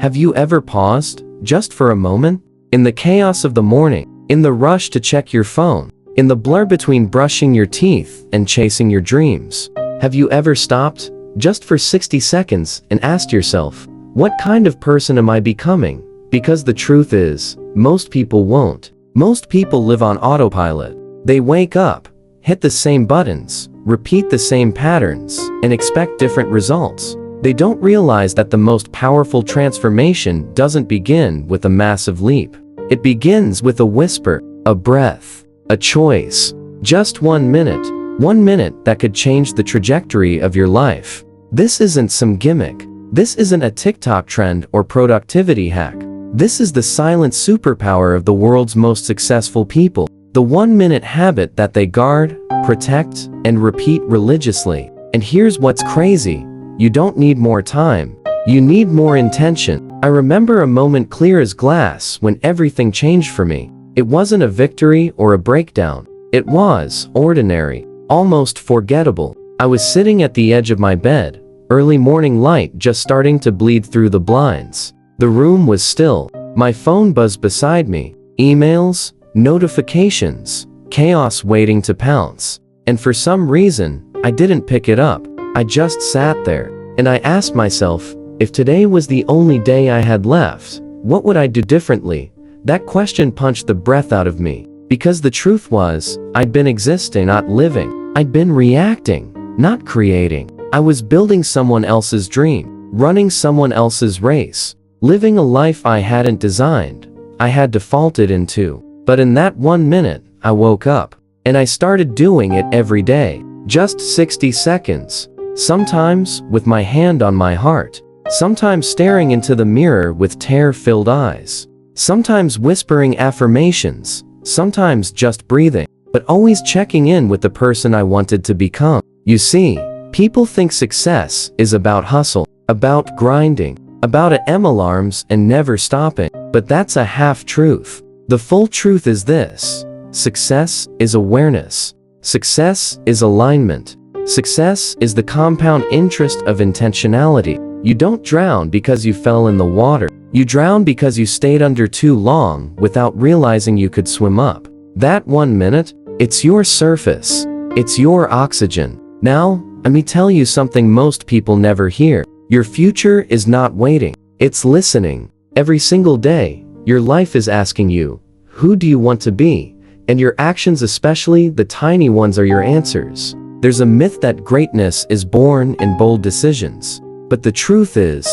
Have you ever paused, just for a moment? In the chaos of the morning, in the rush to check your phone, in the blur between brushing your teeth and chasing your dreams. Have you ever stopped, just for 60 seconds, and asked yourself, what kind of person am I becoming? Because the truth is, most people won't. Most people live on autopilot. They wake up, hit the same buttons, repeat the same patterns, and expect different results. They don't realize that the most powerful transformation doesn't begin with a massive leap. It begins with a whisper, a breath, a choice. Just 1 minute. 1 minute that could change the trajectory of your life. This isn't some gimmick. This isn't a TikTok trend or productivity hack. This is the silent superpower of the world's most successful people. The 1 minute habit that they guard, protect, and repeat religiously. And here's what's crazy. You don't need more time. You need more intention. I remember a moment clear as glass when everything changed for me. It wasn't a victory or a breakdown. It was ordinary, almost forgettable. I was sitting at the edge of my bed, early morning light just starting to bleed through the blinds. The room was still. My phone buzzed beside me. Emails, notifications, chaos waiting to pounce. And for some reason, I didn't pick it up. I just sat there, and I asked myself, if today was the only day I had left, what would I do differently? That question punched the breath out of me. Because the truth was, I'd been existing, not living. I'd been reacting, not creating. I was building someone else's dream, running someone else's race, living a life I hadn't designed. I had defaulted into. But in that 1 minute, I woke up, and I started doing it every day. Just 60 seconds. Sometimes with my hand on my heart. Sometimes staring into the mirror with tear-filled eyes. Sometimes whispering affirmations. Sometimes just breathing. But always checking in with the person I wanted to become. You see, people think success is about hustle, about grinding, about alarms and never stopping. But that's a half-truth. The full truth is this. Success is awareness. Success is alignment. Success is the compound interest of intentionality. You don't drown because you fell in the water. You drown because you stayed under too long without realizing you could swim up. That 1 minute, it's your surface. It's your oxygen. Now, let me tell you something most people never hear. Your future is not waiting. It's listening. Every single day, your life is asking you, who do you want to be? And your actions, especially the tiny ones, are your answers. There's a myth that greatness is born in bold decisions. But the truth is,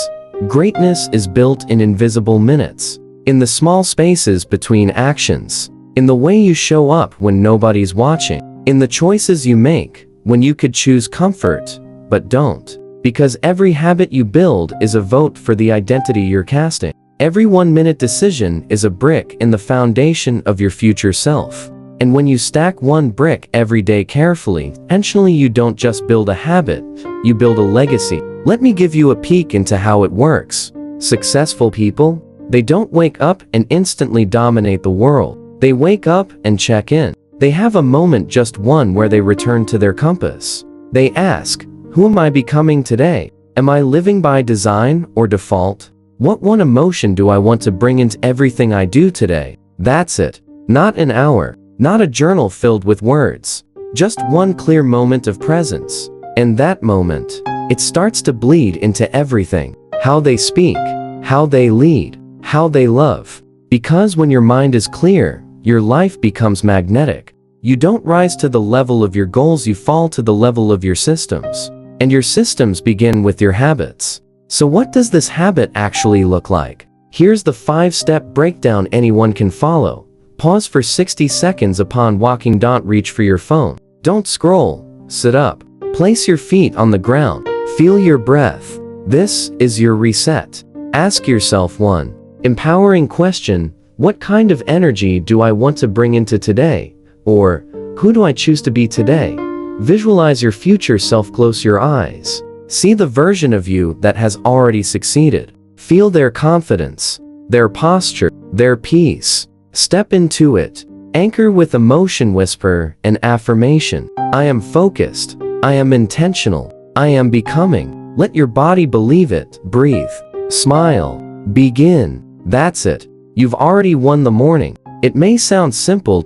greatness is built in invisible minutes. In the small spaces between actions. In the way you show up when nobody's watching. In the choices you make when you could choose comfort, but don't. Because every habit you build is a vote for the identity you're casting. Every 1 minute decision is a brick in the foundation of your future self. And when you stack one brick every day carefully, intentionally, you don't just build a habit, you build a legacy. Let me give you a peek into how it works. Successful people, they don't wake up and instantly dominate the world. They wake up and check in. They have a moment, just one, where they return to their compass. They ask, who am I becoming today? Am I living by design or default? What one emotion do I want to bring into everything I do today? That's it. Not an hour. Not a journal filled with words. Just one clear moment of presence. And that moment, it starts to bleed into everything. How they speak, how they lead, how they love. Because when your mind is clear, your life becomes magnetic. You don't rise to the level of your goals, you fall to the level of your systems. And your systems begin with your habits. So what does this habit actually look like? Here's the 5-step breakdown anyone can follow. Pause for 60 seconds upon walking. Don't reach for your phone. Don't scroll. Sit up. Place your feet on the ground. Feel your breath. This is your reset. Ask yourself one empowering question. What kind of energy do I want to bring into today? Or, who do I choose to be today? Visualize your future self. Close your eyes. See the version of you that has already succeeded. Feel their confidence, their posture, their peace. Step into it. Anchor with emotion. Whisper an affirmation. I am focused. I am intentional. I am becoming. Let your body believe it. Breathe. Smile. Begin. That's it. You've already won the morning. It may sound simple,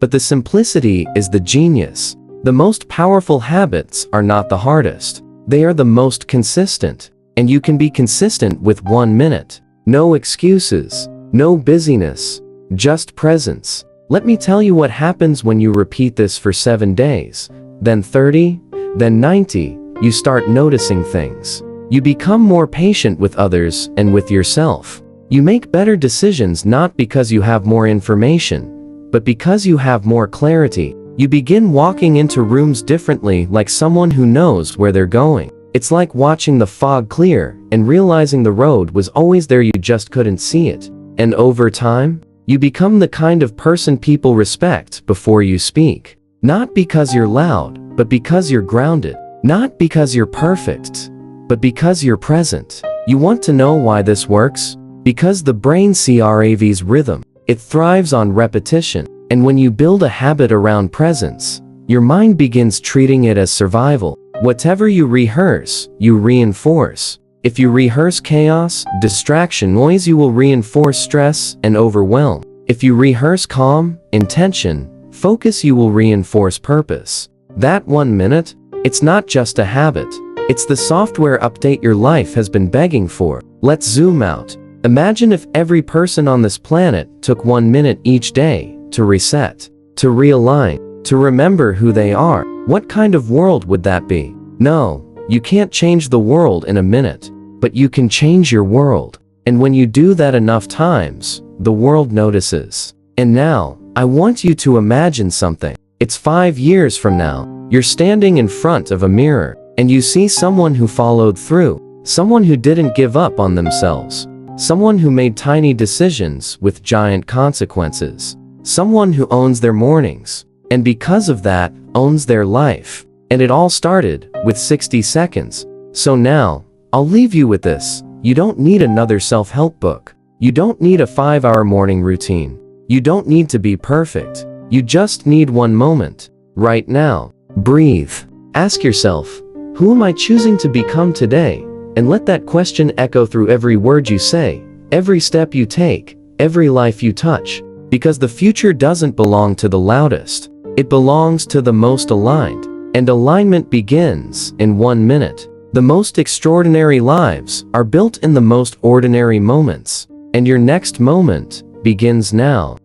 but the simplicity is the genius. The most powerful habits are not the hardest. They are the most consistent. And you can be consistent with 1 minute. No excuses, no busyness, just presence. Let me tell you what happens when you repeat this for 7 days, then 30, then 90. You start noticing things. You become more patient with others and with yourself. You make better decisions not because you have more information, but because you have more clarity. You begin walking into rooms differently, like someone who knows where they're going. It's like watching the fog clear and realizing the road was always there, you just couldn't see it. And over time, you become the kind of person people respect before you speak. Not because you're loud, but because you're grounded. Not because you're perfect, but because you're present. You want to know why this works? Because the brain craves rhythm. It thrives on repetition. And when you build a habit around presence, your mind begins treating it as survival. Whatever you rehearse, you reinforce. If you rehearse chaos, distraction, noise, you will reinforce stress and overwhelm. If you rehearse calm, intention, focus, you will reinforce purpose. That 1 minute, it's not just a habit. It's the software update your life has been begging for. Let's zoom out. Imagine if every person on this planet took 1 minute each day to reset, to realign, to remember who they are. What kind of world would that be? No, you can't change the world in a minute, but you can change your world. And when you do that enough times, the world notices. And now, I want you to imagine something. It's 5 years from now. You're standing in front of a mirror, and you see someone who followed through, someone who didn't give up on themselves, someone who made tiny decisions with giant consequences, someone who owns their mornings, and because of that, owns their life. And it all started with 60 seconds. So now, I'll leave you with this. You don't need another self-help book. You don't need a 5-hour morning routine. You don't need to be perfect. You just need 1 moment. Right now. Breathe. Ask yourself, who am I choosing to become today? And let that question echo through every word you say, every step you take, every life you touch. Because the future doesn't belong to the loudest. It belongs to the most aligned. And alignment begins in 1 minute. The most extraordinary lives are built in the most ordinary moments. And your next moment begins now.